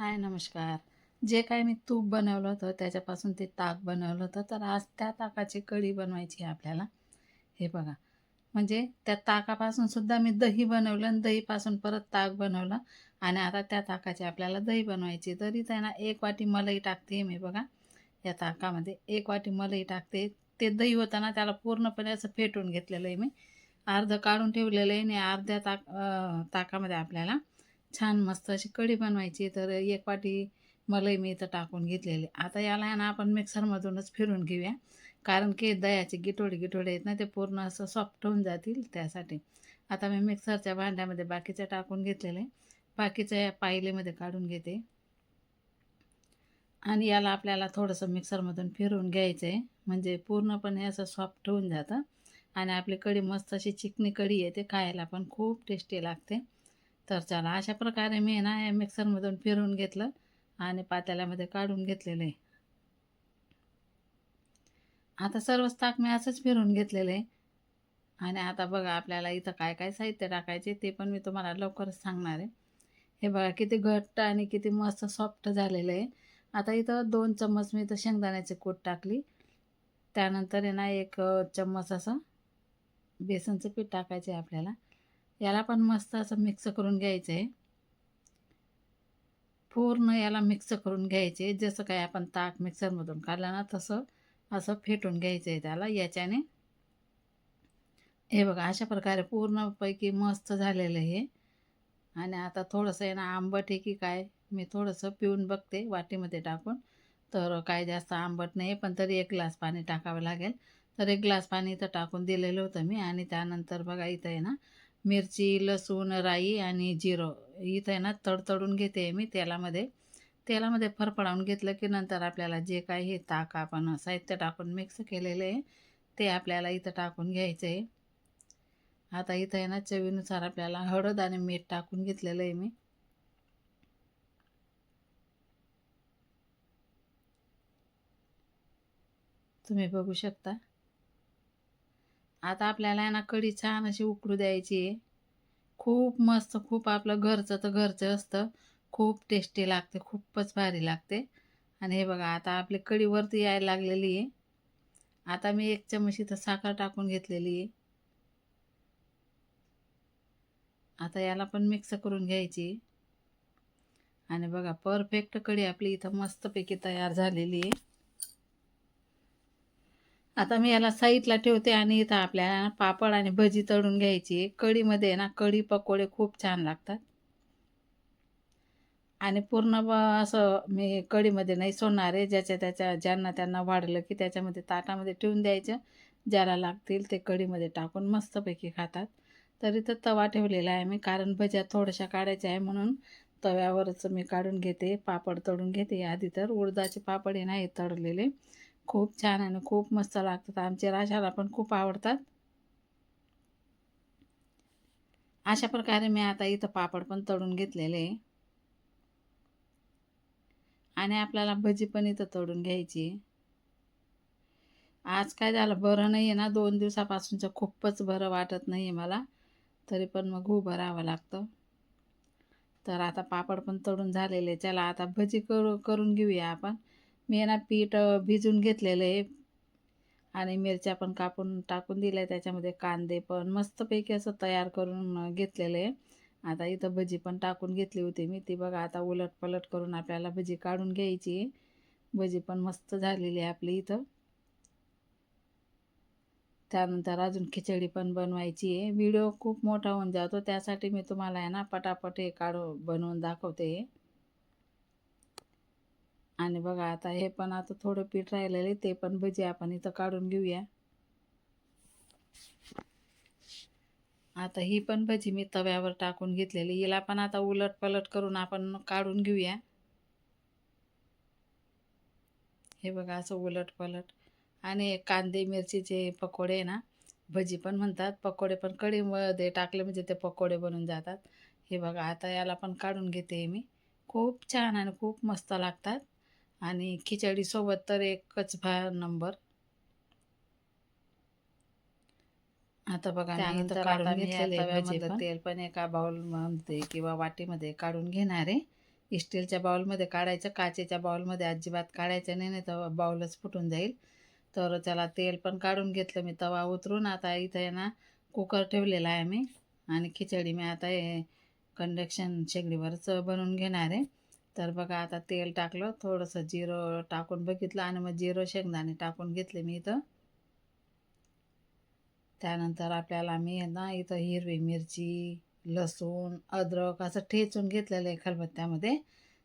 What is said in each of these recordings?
हाय नमस्कार. जे काही मी तूप बनवलं होतं त्याच्यापासून ते ताक बनवलं होतं, तर आज त्या ताकाची कढी बनवायची आहे आपल्याला. हे बघा, म्हणजे त्या ताकापासून सुद्धा मी दही बनवलं आणि दहीपासून परत ताक बनवलं आणि आता त्या ताकाची आपल्याला दही बनवायची. तर इथं आहे ना 1 वाटी मलाई टाकते मी बघा. या ताकामध्ये 1 वाटी मलाई टाकते. ते दही होतं ना त्याला पूर्णपणे असं फेटून घेतलेलं आहे मी. अर्धं काढून ठेवलेलं आहे आणि अर्ध्या ताकामध्ये आपल्याला छान मस्त अशी कढी बनवायची. तर 1 वाटी मलाई मी इथं टाकून घेतलेली. आता याला आहे ना आपण मिक्सरमधूनच फिरून घेऊया. कारण की दह्याचे गिठोडे आहेत ना ते पूर्ण असं सॉफ्ट होऊन जातील त्यासाठी. आता मी मिक्सरच्या भांड्यामध्ये बाकीचं टाकून घेतलेलं आहे. बाकीचं या पातेल्यामध्ये काढून घेते आणि याला आपल्याला थोडंसं मिक्सरमधून फिरवून घ्यायचं आहे. म्हणजे पूर्णपणे असं सॉफ्ट होऊन जातं आणि आपली कढी मस्त अशी चिकनी कढी आहे. ते खायला पण खूप टेस्टी लागते. तर चला अशा प्रकारे मी आहे ना या मिक्सरमधून फिरवून घेतलं आणि पातेल्यामध्ये काढून घेतलेलं आहे. आता सर्वच ताक मी असंच फिरवून घेतलेलं आहे आणि आता बघा आपल्याला इथं काय काय साहित्य टाकायचे ते पण मी तुम्हाला लवकरच सांगणार आहे. हे बघा किती घट्ट आणि किती मस्त सॉफ्ट झालेलं आहे. आता इथं 2 चम्मच मी इथं शेंगदाण्याची कूट टाकली. त्यानंतर आहे ना 1 चम्मच असं बेसनचं पीठ टाकायचं आहे आपल्याला. याला पण मस्त असं मिक्स करून घ्यायचं आहे. पूर्ण याला मिक्स करून घ्यायचे. जसं काही आपण ताक मिक्सरमधून काढलं ना तसं असं फेटून घ्यायचं आहे त्याला याच्याने. हे बघा अशा प्रकारे पूर्णपैकी मस्त झालेलं आहे. आणि आता थोडंसं आहे ना आंबट आहे की काय मी थोडंसं पिऊन बघते वाटीमध्ये टाकून. तर काय जास्त आंबट नाही पण तरी 1 ग्लास पाणी टाकावं लागेल. तर 1 ग्लास पाणी इथं टाकून दिलेलं होतं मी आणि त्यानंतर बघा इथं आहे ना मिरची, लसूण, राई आणि जिरं इथं आहे ना तडतडून घेते मी तेलामध्ये. तेलामध्ये फडफडावून घेतलं की नंतर आपल्याला जे काही हे ताक आपण साहित्य टाकून मिक्स केलेलं आहे ते आपल्याला इथं टाकून घ्यायचं आहे. आता इथं आहे ना चवीनुसार आपल्याला हळद आणि मीठ टाकून घेतलेलं आहे मी. तुम्ही बघू शकता. आता आपल्याला आहे ना कढी छान अशी उकळू द्यायची आहे. खूप मस्त, खूप आपलं घरचं तर घरचं असतं. खूप टेस्टी लागते, खूपच भारी लागते. आणि हे बघा आता आपली कढी वरती यायला लागलेली आहे. आता मी 1 चमच इथं साखर टाकून घेतलेली आहे. आता याला पण मिक्स करून घ्यायची आणि बघा परफेक्ट कढी आपली इथं मस्तपैकी तयार झालेली आहे. आता मी याला साईडला ठेवते आणि इथं आपल्याला पापड आणि भजी तळून घ्यायची आहे. कढीमध्ये आहे ना कढी पकोडे खूप छान लागतात. आणि पूर्ण असं मी कढीमध्ये नाही सोडणार आहे. ज्याच्या त्याच्या ज्यांना त्यांना वाढलं की त्याच्यामध्ये ताटामध्ये ठेवून द्यायचं. ज्याला लागतील ते कढीमध्ये टाकून मस्तपैकी खातात. तर इथं तवा ठेवलेला आहे मी कारण भज्या थोड्याशा काढायच्या आहे म्हणून तव्यावरच मी काढून घेते. पापड तळून घेते. आधी तर उडदाचे पापड आहे ना हे तळलेले. खूप छान आणि खूप मस्त लागतात. आमच्या राशाला पण खूप आवडतात. अशा प्रकारे मी आता इथं पापड पण तळून घेतलेले आहे. आणि आपल्याला भजी पण इथं तळून घ्यायची आहे. आज काय झालं बरं नाही आहे ना 2 दिवसापासूनचं खूपच बरं वाटत नाही आहे मला. तरी पण मग उभं राहावं लागतं. तर आता पापड पण तळून झालेले. चला आता भजी करून घेऊया आपण. मी आहे ना पीठ भिजवून घेतलेलं आहे आणि मिरच्या पण कापून टाकून दिल्या त्याच्यामध्ये कांदे पण मस्तपैकी असं तयार करून घेतलेलं आहे. आता इथं भजी पण टाकून घेतली होती मी. ती बघा आता उलट-पलट करून आपल्याला भजी काढून घ्यायची आहे. भजी पण मस्त झालेली आहे आपली इथं. त्यानंतर अजून खिचडी पण बनवायची आहे. व्हिडिओ खूप मोठा होऊन जातो त्यासाठी मी तुम्हाला आहे ना पटापट हे बनवून दाखवते आहे. आणि बघा आता हे पण आता थोडं पीठ राहिलेलं आहे ते पण भजी आपण इथं काढून घेऊया. आता ही पण भजी मी तव्यावर टाकून घेतलेली. हिला पण आता उलट-पलट करून आपण काढून घेऊया. हे बघा असं उलट-पलट आणि कांदे मिरचीचे पकोडे आहे ना भजी पण म्हणतात. पकोडे पण कढीमध्ये टाकले म्हणजे ते पकोडे बनून जातात. हे बघा आता याला पण काढून घेते मी. खूप छान आणि खूप मस्त लागतात आणि खिचडीसोबत तर एकच नंबर. आता बघा मी इथं काढून घेतलेले भजी पण. तेल पण एका बाउलमध्ये किंवा वाटीमध्ये काढून घेणार आहे. स्टीलच्या बाउलमध्ये काढायचं, काचेच्या बाउलमध्ये अजिबात काढायचं नाही, नाही तर बाउलच फुटून जाईल. तर त्याला तेल पण काढून घेतलं मी, तवा उतरून. आता इथं आहे ना कुकर ठेवलेला आहे मी, आणि खिचडी मी आता हे कंडक्शन शेगडीवरच बनवून घेणार आहे. तर बघा, आता तेल टाकलं, थोडंसं जिरं टाकून बघितलं, आणि मग जिरं शेंगदाणे टाकून घेतले मी इथं. त्यानंतर आपल्याला मी आहे ना इथं हिरवी मिरची, लसूण, अद्रक असं ठेचून घेतलेलं आहे खलबत्त्यामध्ये.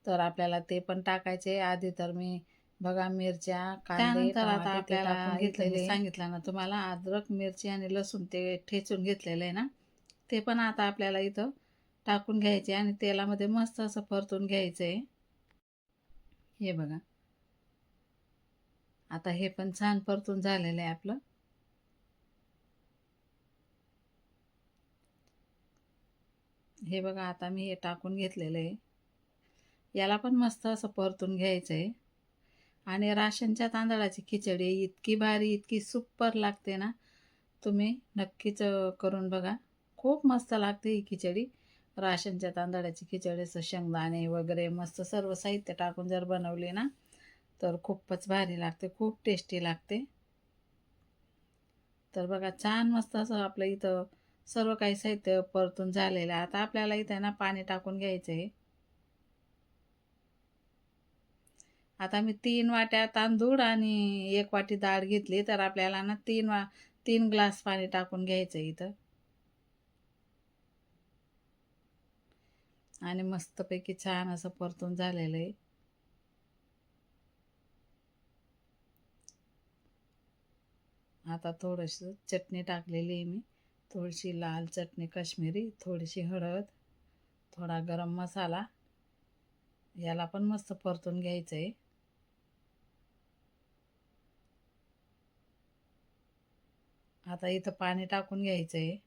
तर आपल्याला ते पण टाकायचे. आधी तर मी बघा मिरच्या, कांदे, त्यानंतर आता टमाटे ते आपल्याला टाकून इथं मी घेतलेले. सांगितलं ना तुम्हाला, अद्रक, मिरची आणि लसूण ते ठेचून घेतलेलं आहे ना, ते पण आता आपल्याला इथं टाकून घ्यायचे आणि तेलामध्ये मस्त असं परतून घ्यायचं आहे. हे बघा, आता हे पण छान परतून झालेलं आहे आपलं. हे बघा, आता मी हे टाकून घेतलेलं आहे. याला पण मस्त असं परतून घ्यायचं आहे. आणि राशनच्या तांदळाची खिचडी इतकी भारी, इतकी सुपर लागते ना, तुम्ही नक्कीच करून बघा. खूप मस्त लागते ही खिचडी. राशनच्या तांदळाची खिचडी, असं शेंगदाणे वगैरे मस्त सर्व साहित्य टाकून जर बनवली ना, तर खूपच भारी लागते, खूप टेस्टी लागते. तर बघा, छान मस्त असं आपलं इथं सर्व काही साहित्य परतून झालेलं आहे. आता आपल्याला इथं ना पाणी टाकून घ्यायचं आहे. आता मी 3 वाट्या तांदूळ आणि 1 वाटी डाळ घेतली, तर आपल्याला ना 3 ग्लास पाणी टाकून घ्यायचं इथं. आणि मस्तपैकी छान असं परतून झालेलं आहे. आता थोडंसं चटणी टाकलेली आहे मी, थोडीशी लाल चटणी काश्मीरी, थोडीशी हळद, थोडा गरम मसाला. याला पण मस्त परतून घ्यायचं आहे. आता इथं पाणी टाकून घ्यायचं आहे.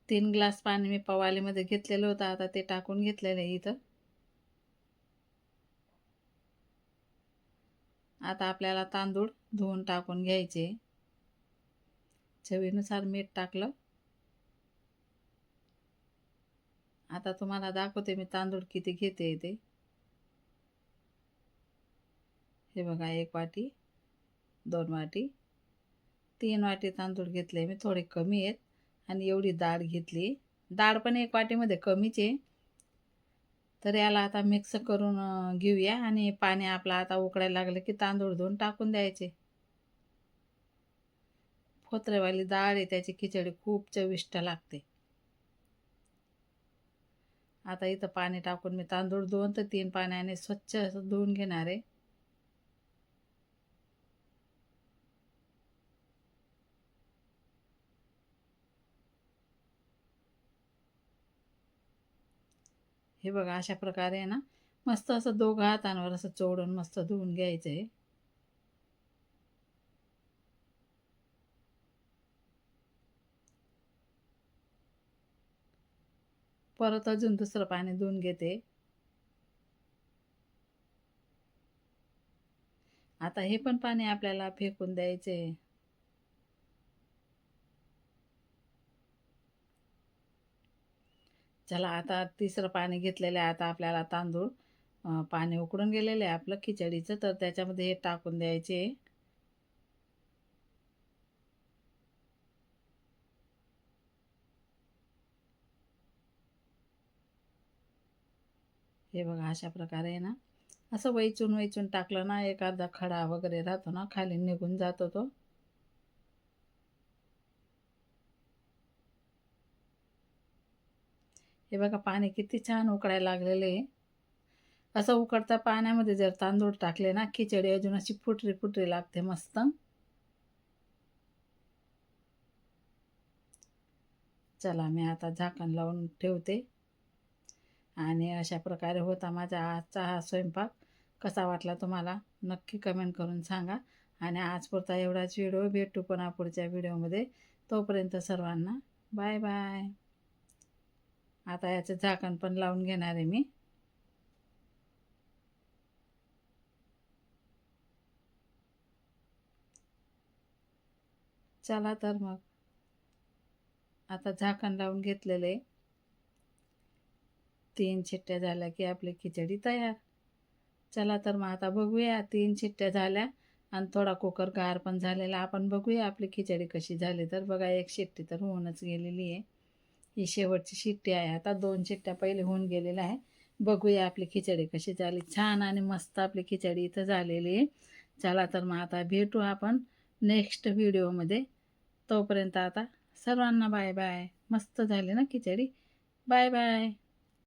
3 ग्लास पाणी मी पवालीमध्ये घेतलेलं होतं, आता ते टाकून घेतलेलं आहे इथं. आता आपल्याला तांदूळ धुवून टाकून घ्यायचे. चवीनुसार मीठ टाकलं. आता तुम्हाला दाखवते मी तांदूळ किती घेते ते. हे बघा, 1 वाटी, 2 वाटी, 3 वाटी तांदूळ घेतले मी, थोडे कमी आहेत. आणि एवढी डाळ घेतली. डाळ पण 1 वाटीमध्ये कमीच आहे. तर याला आता मिक्स करून घेऊया, आणि पाणी आपलं आता उकळायला लागलं की तांदूळ धुवून टाकून द्यायचे. फोतरेवाली डाळ आहे, त्याची खिचडी खूप चविष्ट लागते. आता इथं पाणी टाकून मी तांदूळ 2 ते 3 पाण्याने स्वच्छ असं धुवून घेणार आहे. हे बघा, अशा प्रकारे आहे ना, मस्त असं दोघं हातांवर असं चोळून मस्त धुवून घ्यायचं आहे. परत अजून दुसरं पाणी धुवून घेते. आता हे पण पाणी आपल्याला फेकून द्यायचे. चला, आता तिसरं पाणी घेतलेलं आहे. आता आपल्याला तांदूळ पाणी उकडून गेलेलं आहे आपलं खिचडीचं, तर त्याच्यामध्ये हे टाकून द्यायचे. हे बघा, अशा प्रकारे आहे ना, असं वैचून वैचून टाकलं ना, एखादा खडा वगैरे राहतो ना, खाली निघून जातो तो. हे बघा, पाणी किती छान उकळायला लागलेलं आहे. असं उकळत्या पाण्यामध्ये जर तांदूळ टाकले ना, खिचडी अजून अशी फुटरी फुटरी लागते मस्त. चला, मी आता झाकण लावून ठेवते. आणि अशा प्रकारे होता माझा आजचा हा स्वयंपाक. कसा वाटला तुम्हाला नक्की कमेंट करून सांगा. आणि आजपुरता एवढाच व्हिडिओ. भेटू पुन्हा पुढच्या व्हिडिओमध्ये. तोपर्यंत सर्वांना बाय बाय. आता याचं झाकण पण लावून घेणार आहे मी. चला तर मग. आता झाकण लावून घेतलेलं आहे. 3 शिट्ट्या झाल्या की आपली खिचडी तयार. चला तर मग आता बघूया. 3 शिट्ट्या झाल्या आणि थोडा कुकर गार पण झालेला. आपण बघूया आपली खिचडी कशी झाली. तर बघा 1 शिट्टी तर होऊनच गेलेली आहे. ही शेवटची शिट्टी आहे. आता 2 शिट्ट्या पहिले होऊन गेलेल्या आहे. बघूया आपली खिचडी कशी झाली. छान आणि मस्त आपली खिचडी इथं झालेली आहे. चला तर मग आता भेटू आपण नेक्स्ट व्हिडिओमध्ये. तोपर्यंत आता सर्वांना बाय बाय. मस्त झाली ना खिचडी. Bye bye.